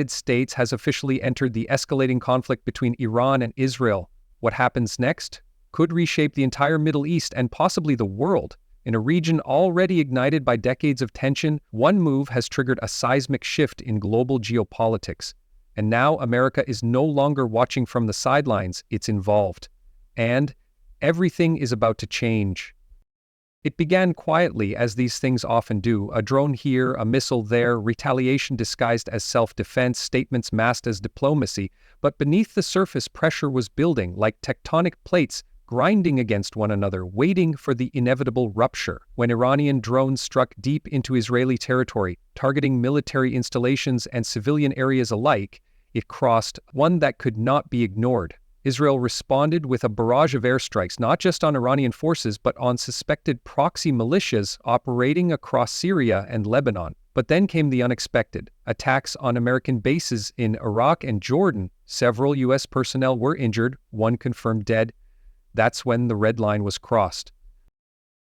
United States has officially entered the escalating conflict between Iran and Israel. What happens next could reshape the entire Middle East and possibly the world. In a region already ignited by decades of tension, one move has triggered a seismic shift in global geopolitics. And now America is no longer watching from the sidelines, it's involved. And everything is about to change. It began quietly, as these things often do. A drone here, a missile there, retaliation disguised as self-defense, statements masked as diplomacy. But beneath the surface, pressure was building, like tectonic plates grinding against one another, waiting for the inevitable rupture. When Iranian drones struck deep into Israeli territory, targeting military installations and civilian areas alike, it crossed one that could not be ignored. Israel responded with a barrage of airstrikes, not just on Iranian forces, but on suspected proxy militias operating across Syria and Lebanon. But then came the unexpected. Attacks on American bases in Iraq and Jordan. Several U.S. personnel were injured, one confirmed dead. That's when the red line was crossed.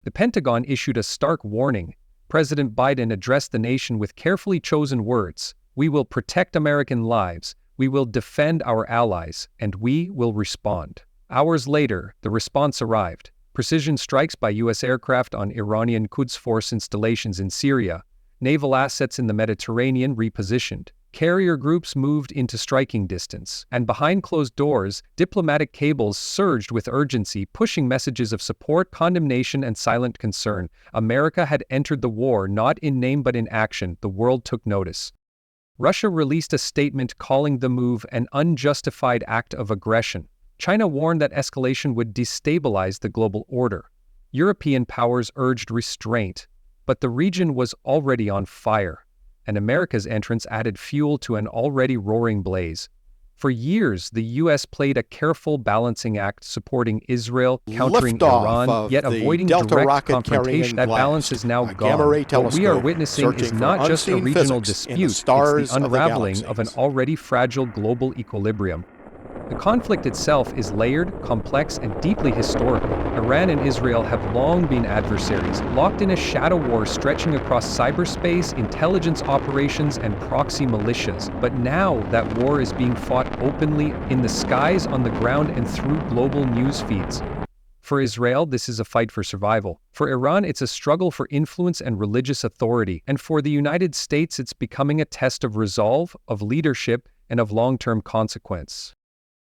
The Pentagon issued a stark warning. President Biden addressed the nation with carefully chosen words. "We will protect American lives. We will defend our allies, and we will respond." Hours later, the response arrived. Precision strikes by U.S. aircraft on Iranian Quds Force installations in Syria, naval assets in the Mediterranean repositioned, carrier groups moved into striking distance, and behind closed doors, diplomatic cables surged with urgency, pushing messages of support, condemnation, and silent concern. America had entered the war not in name but in action. The world took notice. Russia released a statement calling the move an unjustified act of aggression. China warned that escalation would destabilize the global order. European powers urged restraint, but the region was already on fire, and America's entrance added fuel to an already roaring blaze. For years, the U.S. played a careful balancing act, supporting Israel, countering Iran, yet avoiding direct confrontation. That balance is now gone. What we are witnessing is not just a regional dispute, it's the unraveling of an already fragile global equilibrium. The conflict itself is layered, complex, and deeply historical. Iran and Israel have long been adversaries, locked in a shadow war stretching across cyberspace, intelligence operations, and proxy militias. But now that war is being fought openly in the skies, on the ground, and through global news feeds. For Israel, this is a fight for survival. For Iran, it's a struggle for influence and religious authority. And for the United States, it's becoming a test of resolve, of leadership, and of long-term consequence.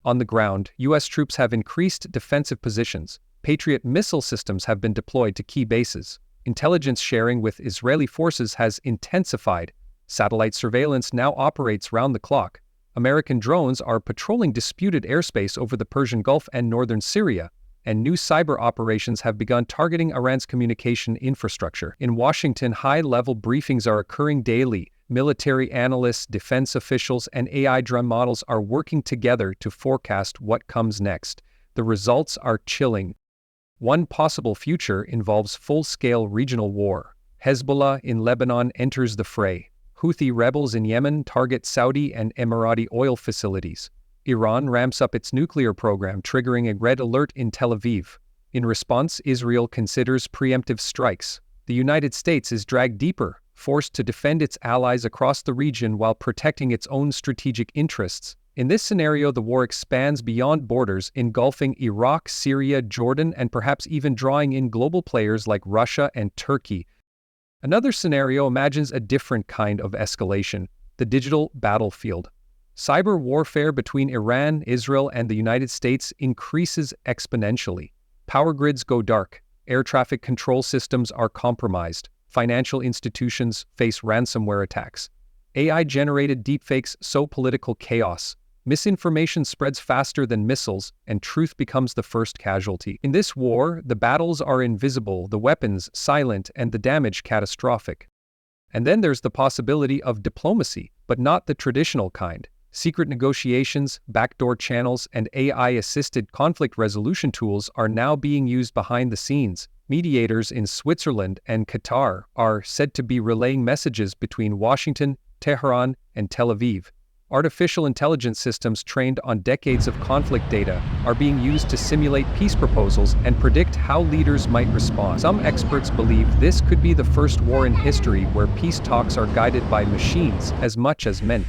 On the ground, U.S. troops have increased defensive positions. Patriot missile systems have been deployed to key bases. Intelligence sharing with Israeli forces has intensified. Satellite surveillance now operates round the clock. American drones are patrolling disputed airspace over the Persian Gulf and northern Syria, and new cyber operations have begun targeting Iran's communication infrastructure. In Washington, high-level briefings are occurring daily. Military analysts, defense officials, and AI drone models are working together to forecast what comes next. The results are chilling. One possible future involves full-scale regional war. Hezbollah in Lebanon enters the fray. Houthi rebels in Yemen target Saudi and Emirati oil facilities. Iran ramps up its nuclear program, triggering a red alert in Tel Aviv. In response, Israel considers preemptive strikes. The United States is dragged deeper, forced to defend its allies across the region while protecting its own strategic interests. In this scenario, the war expands beyond borders, engulfing Iraq, Syria, Jordan, and perhaps even drawing in global players like Russia and Turkey. Another scenario imagines a different kind of escalation: the digital battlefield. Cyber warfare between Iran, Israel, and the United States increases exponentially. Power grids go dark. Air traffic control systems are compromised. Financial institutions face ransomware attacks. AI-generated deepfakes sow political chaos. Misinformation spreads faster than missiles, and truth becomes the first casualty. In this war, the battles are invisible, the weapons silent, and the damage catastrophic. And then there's the possibility of diplomacy, but not the traditional kind. Secret negotiations, backdoor channels, and AI-assisted conflict resolution tools are now being used behind the scenes. Mediators in Switzerland and Qatar are said to be relaying messages between Washington, Tehran, and Tel Aviv. Artificial intelligence systems trained on decades of conflict data are being used to simulate peace proposals and predict how leaders might respond. Some experts believe this could be the first war in history where peace talks are guided by machines as much as men.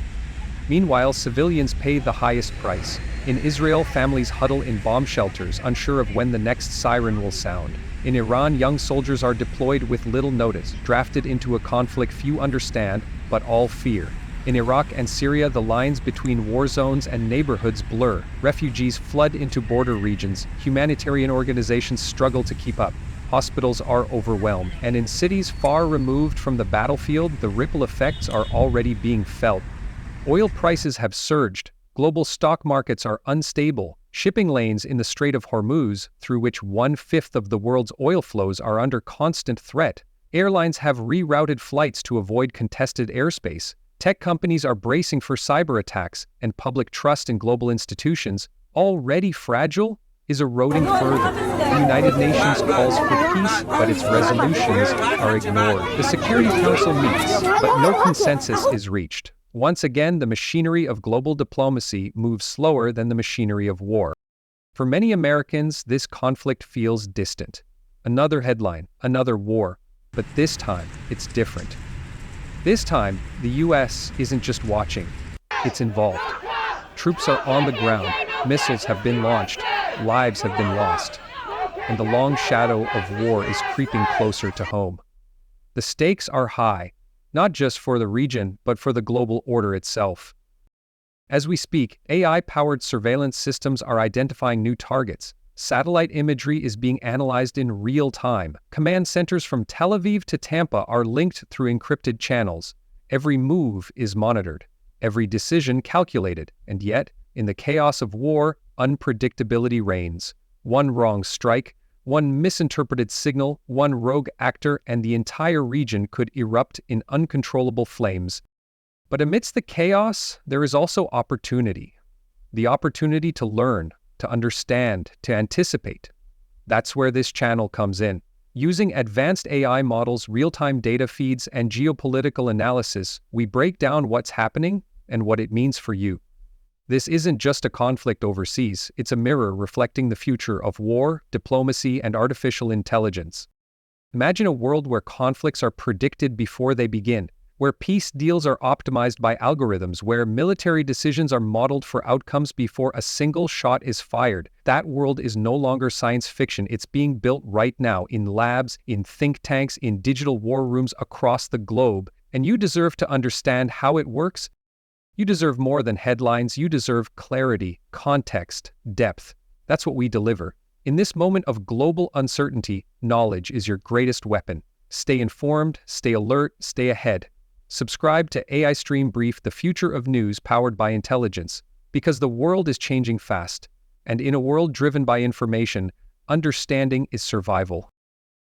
Meanwhile, civilians pay the highest price. In Israel, families huddle in bomb shelters, unsure of when the next siren will sound. In Iran, young soldiers are deployed with little notice, drafted into a conflict few understand, but all fear. In Iraq and Syria, the lines between war zones and neighborhoods blur. Refugees flood into border regions. Humanitarian organizations struggle to keep up. Hospitals are overwhelmed. And in cities far removed from the battlefield, the ripple effects are already being felt. Oil prices have surged. Global stock markets are unstable. Shipping lanes in the Strait of Hormuz, through which 1/5 of the world's oil flows, are under constant threat. Airlines have rerouted flights to avoid contested airspace. Tech companies are bracing for cyber attacks, and public trust in global institutions, already fragile, is eroding further. The United Nations calls for peace, but its resolutions are ignored. The Security Council meets, but no consensus is reached. Once again, the machinery of global diplomacy moves slower than the machinery of war. For many Americans, this conflict feels distant. Another headline, another war. But this time, it's different. This time, the US isn't just watching, it's involved. Troops are on the ground, missiles have been launched, lives have been lost, and the long shadow of war is creeping closer to home. The stakes are high, not just for the region, but for the global order itself. As we speak, AI-powered surveillance systems are identifying new targets. Satellite imagery is being analyzed in real time. Command centers from Tel Aviv to Tampa are linked through encrypted channels. Every move is monitored, every decision calculated, and yet, in the chaos of war, unpredictability reigns. One wrong strike, one misinterpreted signal, one rogue actor, and the entire region could erupt in uncontrollable flames. But amidst the chaos, there is also opportunity. The opportunity to learn, to understand, to anticipate. That's where this channel comes in. Using advanced AI models, real-time data feeds, and geopolitical analysis, we break down what's happening and what it means for you. This isn't just a conflict overseas, it's a mirror reflecting the future of war, diplomacy, and artificial intelligence. Imagine a world where conflicts are predicted before they begin, where peace deals are optimized by algorithms, where military decisions are modeled for outcomes before a single shot is fired. That world is no longer science fiction, it's being built right now in labs, in think tanks, in digital war rooms across the globe, and you deserve to understand how it works. You deserve more than headlines, you deserve clarity, context, depth. That's what we deliver. In this moment of global uncertainty, knowledge is your greatest weapon. Stay informed, stay alert, stay ahead. Subscribe to AIStream Brief, the future of news powered by intelligence, because the world is changing fast, and in a world driven by information, understanding is survival.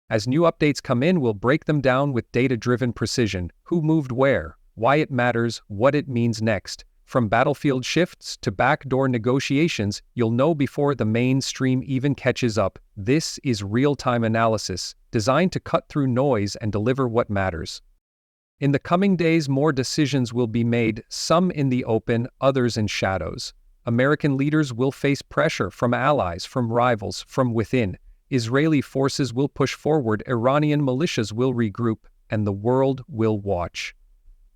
As new updates come in, we'll break them down with data-driven precision: who moved where, why it matters, what it means next. From battlefield shifts to backdoor negotiations, you'll know before the mainstream even catches up. This is real-time analysis, designed to cut through noise and deliver what matters. In the coming days, more decisions will be made, some in the open, others in shadows. American leaders will face pressure from allies, from rivals, from within. Israeli forces will push forward, Iranian militias will regroup, and the world will watch.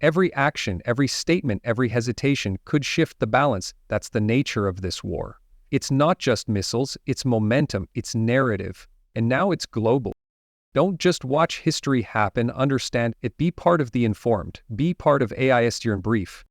Every action, every statement, every hesitation could shift the balance. That's the nature of this war. It's not just missiles, it's momentum, it's narrative, and now it's global. Don't just watch history happen, understand it, be part of the informed, be part of AIStream Brief.